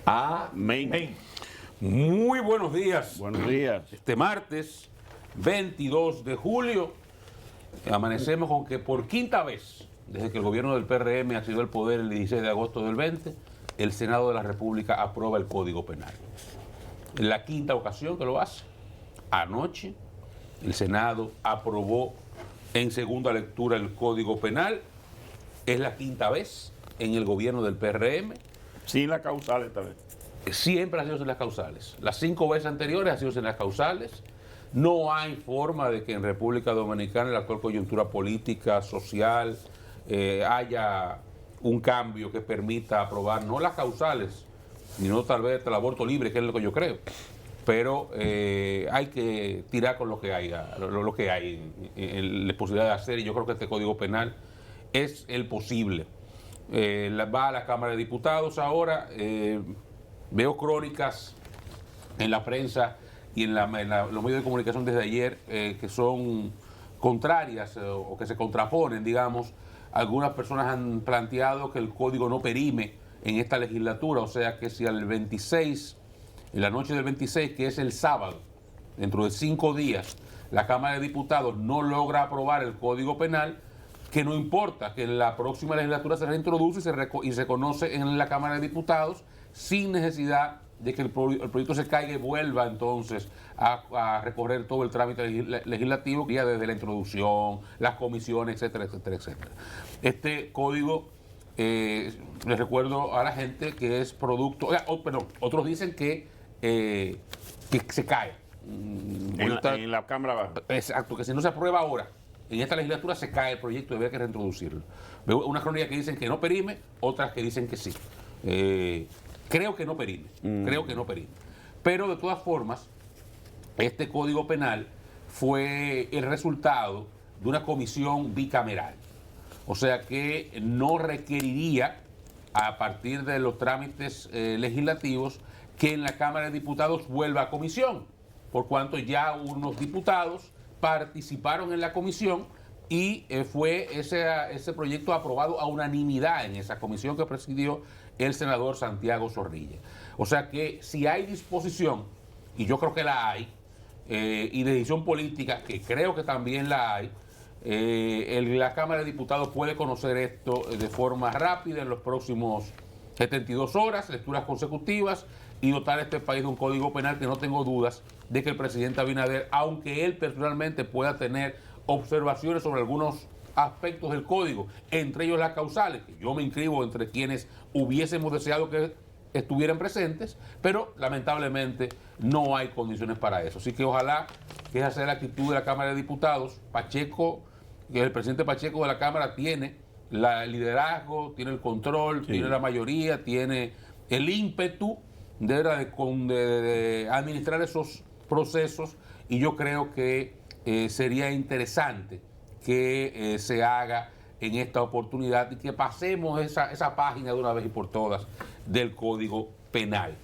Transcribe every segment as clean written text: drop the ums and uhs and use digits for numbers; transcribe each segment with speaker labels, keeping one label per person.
Speaker 1: Amén.
Speaker 2: Muy buenos días.
Speaker 1: Buenos días.
Speaker 2: Este martes 22 de julio amanecemos con que por quinta vez, desde que el gobierno del PRM accedió al poder el 16 de agosto del 20, el Senado de la República aprueba el Código Penal. En la quinta ocasión que lo hace. Anoche el Senado aprobó en segunda lectura el Código Penal. Es la quinta vez en el gobierno del PRM.
Speaker 1: Sin la causal esta vez.
Speaker 2: Siempre ha sido sin las causales. Las 5 veces anteriores ha sido sin las causales. No hay forma de que en República Dominicana, en la actual coyuntura política, social, haya un cambio que permita aprobar no las causales, sino tal vez el aborto libre, que es lo que yo creo. Pero hay que tirar con lo que hay, lo que hay en la posibilidad de hacer, y yo creo que este Código Penal es el posible. Va a la Cámara de Diputados ahora. Veo crónicas en la prensa y en los medios de comunicación desde ayer que son contrarias o que se contraponen, digamos. Algunas personas han planteado que el código no perime en esta legislatura, o sea que si al 26, en la noche del 26, que es el sábado, dentro de 5 días, la Cámara de Diputados no logra aprobar el Código Penal, que no importa, que en la próxima legislatura se reintroduce y se conoce en la Cámara de Diputados sin necesidad de que el proyecto se caiga y vuelva entonces a recorrer todo el trámite legislativo, que ya desde la introducción, las comisiones, etcétera, etcétera, etcétera. Este código, les recuerdo a la gente que es producto, perdón, otros dicen que se cae.
Speaker 1: En la Cámara Baja.
Speaker 2: Exacto, que si no se aprueba ahora, en esta legislatura se cae el proyecto y habría que reintroducirlo. Veo unas crónicas que dicen que no perime, otras que dicen que sí. Creo que no perime, Pero de todas formas, este Código Penal fue el resultado de una comisión bicameral. O sea que no requeriría, a partir de los trámites legislativos, que en la Cámara de Diputados vuelva a comisión, por cuanto ya unos diputados participaron en la comisión y fue ese proyecto aprobado a unanimidad en esa comisión que presidió el senador Santiago Zorrilla. O sea que si hay disposición, y yo creo que la hay, y decisión política, que creo que también la hay, la Cámara de Diputados puede conocer esto de forma rápida en los próximos 72 horas, lecturas consecutivas, y dotar a este país de un código penal que no tengo dudas de que el presidente Abinader, aunque él personalmente pueda tener observaciones sobre algunos aspectos del código, entre ellos las causales, que yo me inscribo entre quienes hubiésemos deseado que estuvieran presentes, pero lamentablemente no hay condiciones para eso. Así que ojalá que esa sea la actitud de la Cámara de Diputados. Pacheco, que el presidente Pacheco de la Cámara tiene el liderazgo, tiene el control, tiene la mayoría, tiene el ímpetu de administrar esos procesos, y yo creo que sería interesante que se haga en esta oportunidad y que pasemos esa página de una vez y por todas del Código Penal.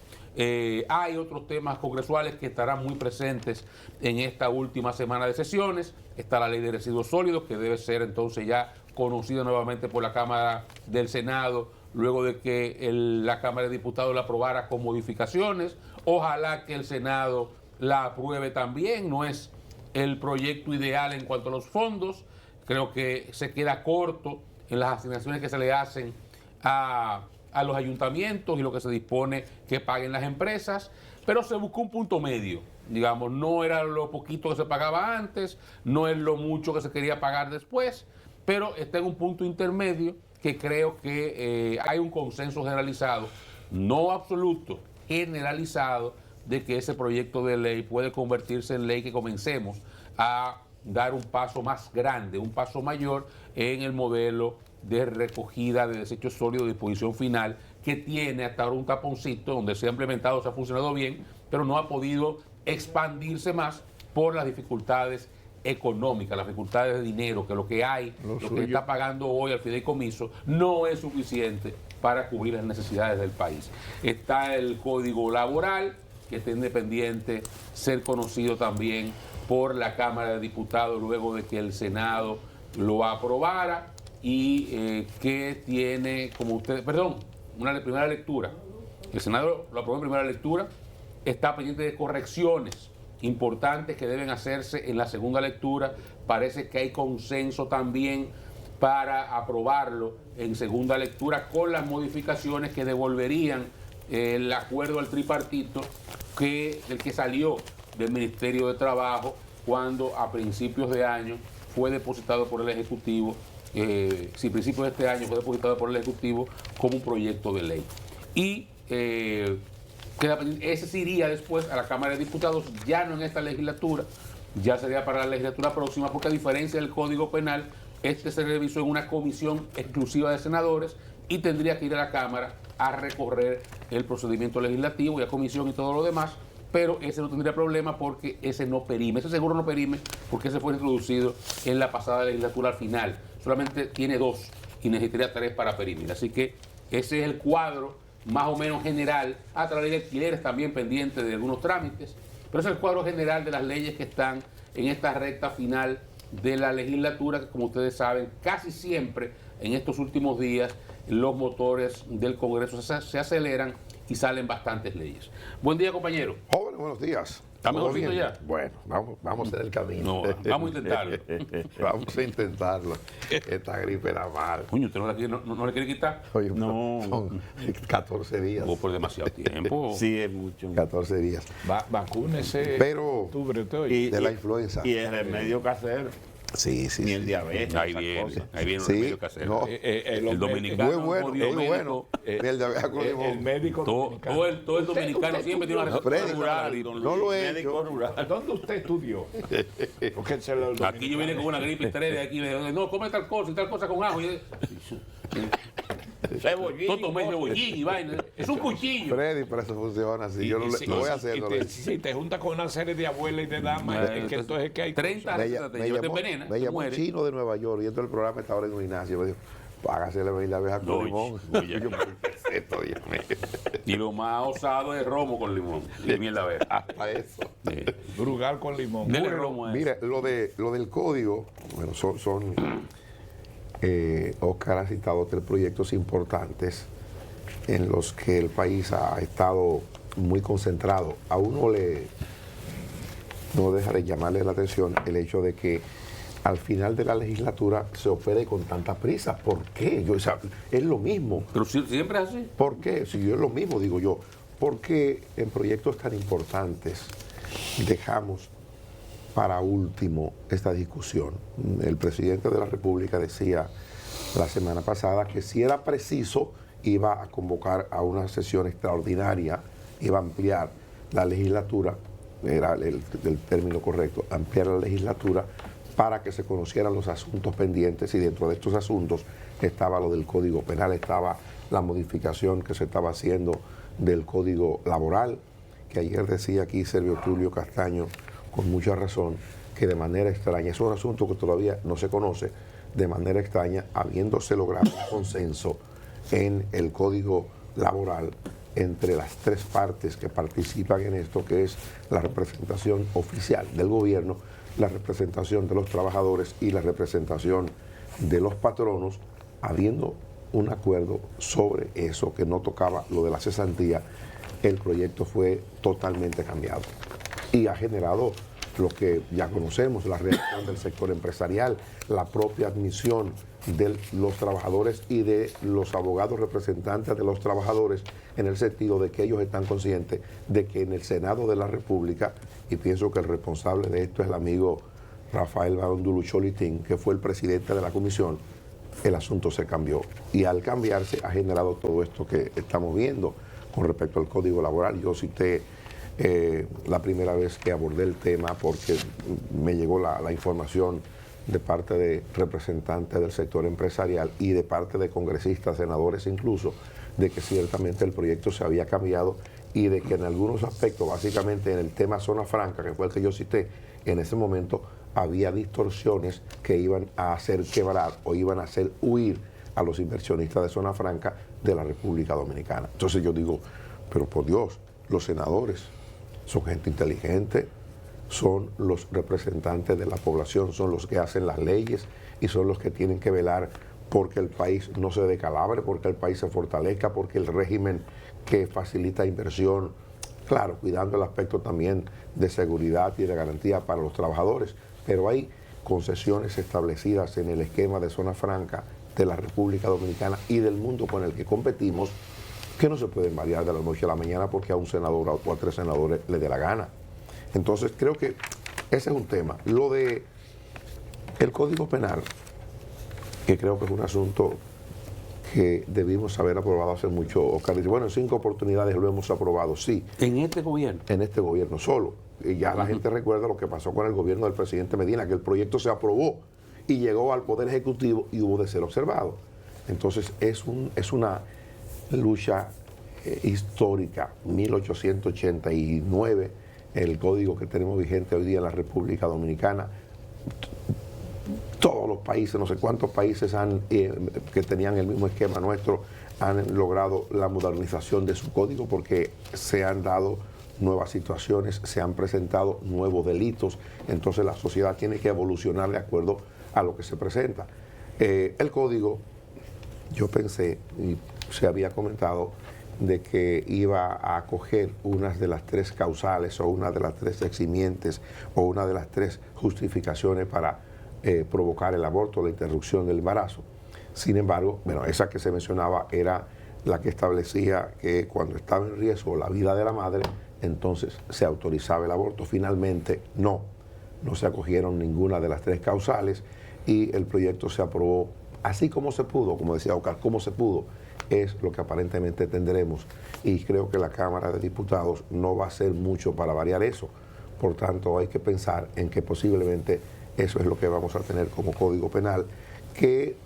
Speaker 2: Hay otros temas congresuales que estarán muy presentes en esta última semana de sesiones. Está la ley de residuos sólidos, que debe ser entonces ya conocida nuevamente por la Cámara del Senado, luego de que la Cámara de Diputados la aprobara con modificaciones. Ojalá que el Senado la apruebe también. No es el proyecto ideal en cuanto a los fondos. Creo que se queda corto en las asignaciones que se le hacen a los ayuntamientos y lo que se dispone que paguen las empresas, pero se buscó un punto medio. Digamos, no era lo poquito que se pagaba antes, no es lo mucho que se quería pagar después, pero está en un punto intermedio que creo que hay un consenso generalizado, no absoluto, generalizado, de que ese proyecto de ley puede convertirse en ley, que comencemos a dar un paso más grande, un paso mayor en el modelo de recogida de desechos sólidos de disposición final, que tiene hasta ahora un taponcito donde se ha implementado, se ha funcionado bien, pero no ha podido expandirse más por las dificultades económicas, las dificultades de dinero, que lo que hay, lo que está pagando hoy al fideicomiso no es suficiente para cubrir las necesidades del país. Está el Código Laboral, que está independiente, ser conocido también por la Cámara de Diputados luego de que el Senado lo aprobara, y que tiene, como ustedes, una primera lectura El Senado lo aprobó en primera lectura, está pendiente de correcciones importantes que deben hacerse en la segunda lectura. Parece que hay consenso también para aprobarlo en segunda lectura con las modificaciones que devolverían el acuerdo al tripartito del que salió del Ministerio de Trabajo cuando a principios de año fue depositado por el Ejecutivo, principios de este año fue depositado por el Ejecutivo como un proyecto de ley. Y ese se iría después a la Cámara de Diputados, ya no en esta legislatura, ya sería para la legislatura próxima, porque a diferencia del Código Penal, este se revisó en una comisión exclusiva de senadores y tendría que ir a la Cámara a recorrer el procedimiento legislativo y a comisión y todo lo demás, pero ese no tendría problema porque ese no perime, ese seguro no perime porque ese fue introducido en la pasada legislatura al final, solamente tiene 2 y necesitaría 3 para perimir, así que ese es el cuadro más o menos general, hasta la ley de alquileres también pendiente de algunos trámites, pero ese es el cuadro general de las leyes que están en esta recta final de la legislatura, que como ustedes saben, casi siempre en estos últimos días los motores del Congreso se aceleran y salen bastantes leyes. Buen día, compañero.
Speaker 3: Jóvenes, buenos días.
Speaker 2: ¿Está mejorcito ya?
Speaker 3: Bueno, vamos en el camino.
Speaker 2: No, vamos a intentarlo.
Speaker 3: Vamos a intentarlo. Esta gripe era mal.
Speaker 2: Coño, ¿usted no le quiere quitar?
Speaker 3: Oye,
Speaker 1: No.
Speaker 3: son 14 días.
Speaker 2: O por demasiado tiempo.
Speaker 1: Sí, es mucho.
Speaker 3: 14 días.
Speaker 4: Vacúnese.
Speaker 3: Pero
Speaker 4: Octubre, todo.
Speaker 3: de la influenza.
Speaker 1: Y el remedio casero,
Speaker 3: Sí,
Speaker 1: ni el diabetes.
Speaker 2: Ahí
Speaker 1: esas
Speaker 2: viene,
Speaker 1: cosas.
Speaker 2: ahí viene un
Speaker 3: Sí,
Speaker 2: remedio casero.
Speaker 3: no.
Speaker 2: El dominicano.
Speaker 3: Muy bueno,
Speaker 2: jodido
Speaker 3: muy bueno.
Speaker 2: médico.
Speaker 3: Ni el de abeja con limón.
Speaker 4: El médico dominicano.
Speaker 2: Todo el dominicano siempre tiene una receta
Speaker 3: Freddy,
Speaker 2: rural.
Speaker 3: no lo he
Speaker 1: Médico
Speaker 3: hecho.
Speaker 1: rural.
Speaker 4: ¿Dónde usted estudió? Porque se lo
Speaker 2: Aquí yo vine con una gripe 3 de aquí. No, come tal cosa y tal cosa con ajo.
Speaker 1: Cebollín.
Speaker 2: Todo tomé cebollín y vaina. Es un cuchillo.
Speaker 3: Freddy, pero eso funciona así. Yo lo voy a hacer.
Speaker 4: Si te juntas con una serie de abuelas y de damas, es que entonces es que hay
Speaker 2: 30
Speaker 3: Me
Speaker 2: te envenena,
Speaker 3: me
Speaker 2: te
Speaker 3: llamó un
Speaker 2: mueres.
Speaker 3: chino de Nueva York, viendo el programa, estaba en un gimnasio. Me dijo, págase la abeja con
Speaker 2: Oye,
Speaker 3: limón.
Speaker 2: oye.
Speaker 3: Yo, ¿qué es esto, Dios mío?
Speaker 2: Y lo más osado es romo con limón y miel de abeja.
Speaker 3: Hasta eso.
Speaker 4: Brugal con limón.
Speaker 2: Dele romo a eso.
Speaker 3: Mira, lo del código, bueno, Oscar ha citado 3 proyectos importantes en los que el país ha estado muy concentrado. A uno no deja de llamarle la atención el hecho de que al final de la legislatura se opere con tanta prisa. ¿Por qué? Es lo mismo.
Speaker 2: Pero siempre es así.
Speaker 3: ¿Por qué? Si yo es lo mismo, digo yo. Porque en proyectos tan importantes dejamos para último esta discusión. El presidente de la República decía la semana pasada que si era preciso iba a convocar a una sesión extraordinaria, iba a ampliar la legislatura, era el término correcto, ampliar la legislatura para que se conocieran los asuntos pendientes, y dentro de estos asuntos estaba lo del Código Penal, estaba la modificación que se estaba haciendo del Código Laboral, que ayer decía aquí Servio Tulio Castaño con mucha razón, que de manera extraña, es un asunto que todavía no se conoce, de manera extraña, habiéndose logrado un consenso en el Código Laboral entre las 3 partes que participan en esto, que es la representación oficial del gobierno, la representación de los trabajadores y la representación de los patronos, habiendo un acuerdo sobre eso que no tocaba lo de la cesantía, el proyecto fue totalmente cambiado y ha generado lo que ya conocemos, la reacción del sector empresarial, la propia admisión de los trabajadores y de los abogados representantes de los trabajadores, en el sentido de que ellos están conscientes de que en el Senado de la República, y pienso que el responsable de esto es el amigo Rafael Barón Dulucholitín, que fue el presidente de la comisión, el asunto se cambió. Y al cambiarse ha generado todo esto que estamos viendo con respecto al Código Laboral. Yo cité la primera vez que abordé el tema porque me llegó la información de parte de representantes del sector empresarial y de parte de congresistas, senadores incluso, de que ciertamente el proyecto se había cambiado y de que en algunos aspectos, básicamente en el tema zona franca, que fue el que yo cité, en ese momento había distorsiones que iban a hacer quebrar o iban a hacer huir a los inversionistas de zona franca de la República Dominicana. Entonces yo digo, pero por Dios, los senadores son gente inteligente, son los representantes de la población, son los que hacen las leyes y son los que tienen que velar porque el país no se decalabre, porque el país se fortalezca, porque el régimen que facilita inversión, claro, cuidando el aspecto también de seguridad y de garantía para los trabajadores, pero hay concesiones establecidas en el esquema de zona franca de la República Dominicana y del mundo con el que competimos, que no se pueden variar de la noche a la mañana porque a un senador o a 3 senadores le dé la gana. Entonces creo que ese es un tema. Lo de el Código Penal, que creo que es un asunto que debimos haber aprobado hace mucho. Oscar dice, bueno, en 5 oportunidades lo hemos aprobado, sí.
Speaker 2: ¿En este gobierno?
Speaker 3: En este gobierno solo. Y ya la gente recuerda lo que pasó con el gobierno del presidente Medina, que el proyecto se aprobó y llegó al Poder Ejecutivo y hubo de ser observado. Entonces es una lucha histórica. 1889, el código que tenemos vigente hoy día en la República Dominicana. Todos los países, no sé cuántos países que tenían el mismo esquema nuestro, han logrado la modernización de su código porque se han dado nuevas situaciones, se han presentado nuevos delitos, entonces la sociedad tiene que evolucionar de acuerdo a lo que se presenta. El código, yo pensé, y se había comentado, de que iba a acoger una de las 3 causales o una de las 3 eximientes o una de las 3 justificaciones para provocar el aborto o la interrupción del embarazo. Sin embargo, bueno, esa que se mencionaba era la que establecía que cuando estaba en riesgo la vida de la madre, entonces se autorizaba el aborto. Finalmente no se acogieron ninguna de las 3 causales y el proyecto se aprobó así como se pudo, como decía Oscar, como se pudo, es lo que aparentemente tendremos y creo que la Cámara de Diputados no va a hacer mucho para variar eso. Por tanto, hay que pensar en que posiblemente eso es lo que vamos a tener como Código Penal, que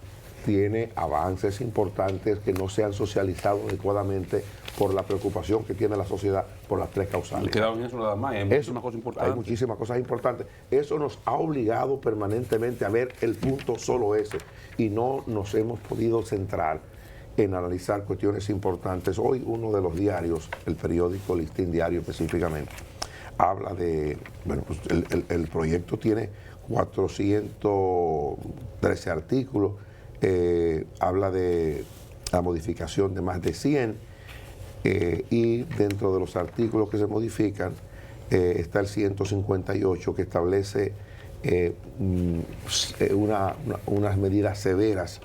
Speaker 3: tiene avances importantes que no se han socializado adecuadamente por la preocupación que tiene la sociedad por las 3 causales.
Speaker 2: Quedaron en eso nada más, hay muchísimas cosas importantes.
Speaker 3: Hay muchísimas cosas importantes. Eso nos ha obligado permanentemente a ver el punto solo ese y no nos hemos podido centrar en analizar cuestiones importantes. Hoy uno de los diarios, el periódico Listín Diario específicamente, habla de, bueno, pues el proyecto tiene 413 artículos, habla de la modificación de más de 100 y dentro de los artículos que se modifican está el 158 que establece unas medidas severas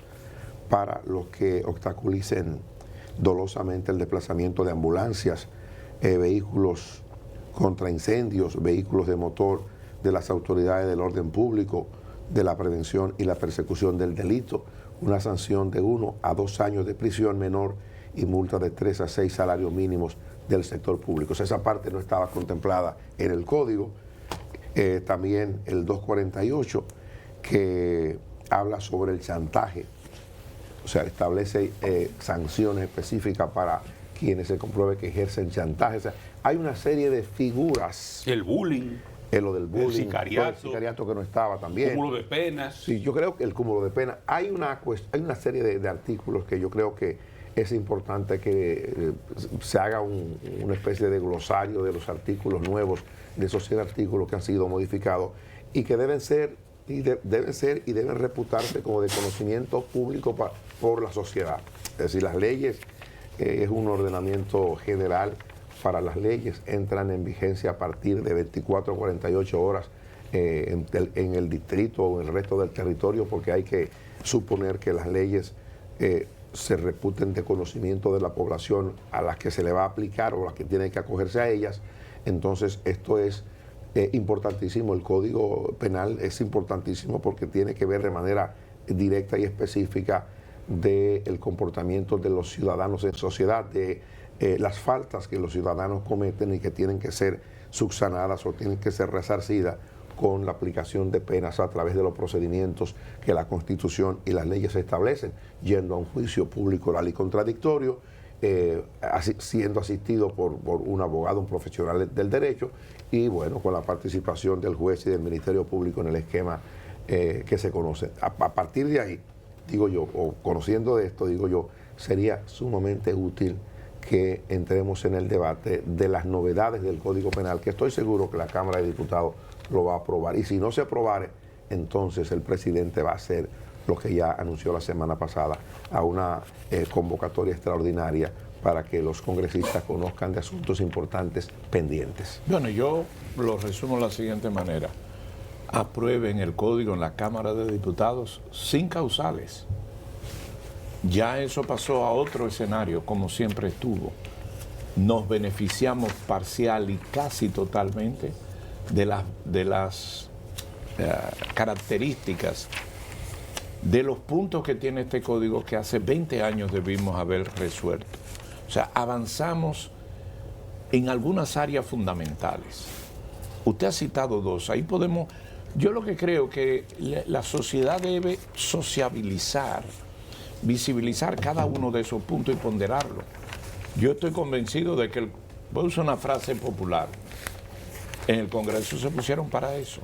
Speaker 3: para los que obstaculicen dolosamente el desplazamiento de ambulancias, vehículos contra incendios, vehículos de motor de las autoridades del orden público, de la prevención y la persecución del delito, una sanción de 1 a 2 años de prisión menor y multa de 3 a 6 salarios mínimos del sector público. O sea, esa parte no estaba contemplada en el código. También el 248, que habla sobre el chantaje, o sea, establece sanciones específicas para quienes se compruebe que ejercen chantaje. O sea, hay una serie de figuras.
Speaker 2: El bullying.
Speaker 3: Lo del bullying,
Speaker 2: el
Speaker 3: sicariato que no estaba también.
Speaker 2: Cúmulo de penas.
Speaker 3: Sí, yo creo que el cúmulo de penas. Hay una serie de artículos que yo creo que es importante que se haga una especie de glosario de los artículos nuevos, de esos 100 artículos que han sido modificados y que deben ser y deben reputarse como de conocimiento público por la sociedad. Es decir, las leyes es un ordenamiento general. Para las leyes entran en vigencia a partir de 24 a 48 horas en el distrito o en el resto del territorio, porque hay que suponer que las leyes se reputen de conocimiento de la población a las que se le va a aplicar o a las que tienen que acogerse a ellas. Entonces esto es importantísimo. El Código Penal es importantísimo porque tiene que ver de manera directa y específica del comportamiento de los ciudadanos en sociedad, de las faltas que los ciudadanos cometen y que tienen que ser subsanadas o tienen que ser resarcidas con la aplicación de penas a través de los procedimientos que la Constitución y las leyes establecen, yendo a un juicio público, oral y contradictorio, siendo asistido por un abogado, un profesional del derecho y bueno, con la participación del juez y del Ministerio Público en el esquema que se conoce. A partir de ahí, digo yo, o conociendo de esto, digo yo, sería sumamente útil que entremos en el debate de las novedades del Código Penal, que estoy seguro que la Cámara de Diputados lo va a aprobar. Y si no se aprobare, entonces el presidente va a hacer lo que ya anunció la semana pasada, a una convocatoria extraordinaria para que los congresistas conozcan de asuntos importantes pendientes.
Speaker 4: Bueno, yo lo resumo de la siguiente manera. Aprueben el código en la Cámara de Diputados sin causales. Ya eso pasó a otro escenario, como siempre estuvo. Nos beneficiamos parcial y casi totalmente de las características de los puntos que tiene este código que hace 20 años debimos haber resuelto. O sea, avanzamos en algunas áreas fundamentales. Usted ha citado dos, ahí podemos... Yo lo que creo que la sociedad debe sociabilizar, visibilizar cada uno de esos puntos y ponderarlo. Yo estoy convencido de que, voy a usar una frase popular, en el Congreso se pusieron para eso.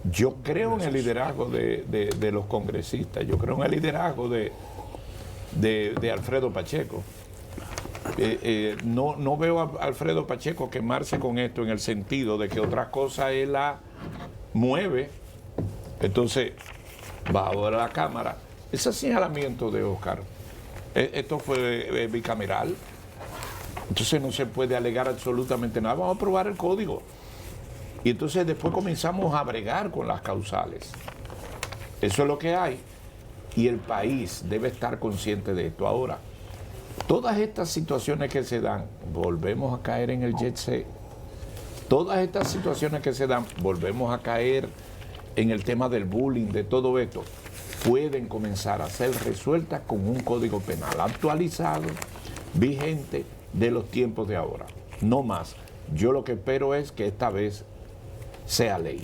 Speaker 4: Yo creo en el liderazgo de los congresistas, yo creo en el liderazgo de Alfredo Pacheco. No veo a Alfredo Pacheco quemarse con esto en el sentido de que otra cosa él la mueve, entonces va a la Cámara. Ese señalamiento de Oscar, esto fue bicameral, entonces no se puede alegar absolutamente nada. Vamos a aprobar el código. Y entonces después comenzamos a bregar con las causales. Eso es lo que hay. Y el país debe estar consciente de esto. Ahora, todas estas situaciones que se dan, volvemos a caer en el jet set. Todas estas situaciones que se dan, volvemos a caer en el tema del bullying, de todo esto, pueden comenzar a ser resueltas con un código penal actualizado, vigente, de los tiempos de ahora. No más. Yo lo que espero es que esta vez sea ley.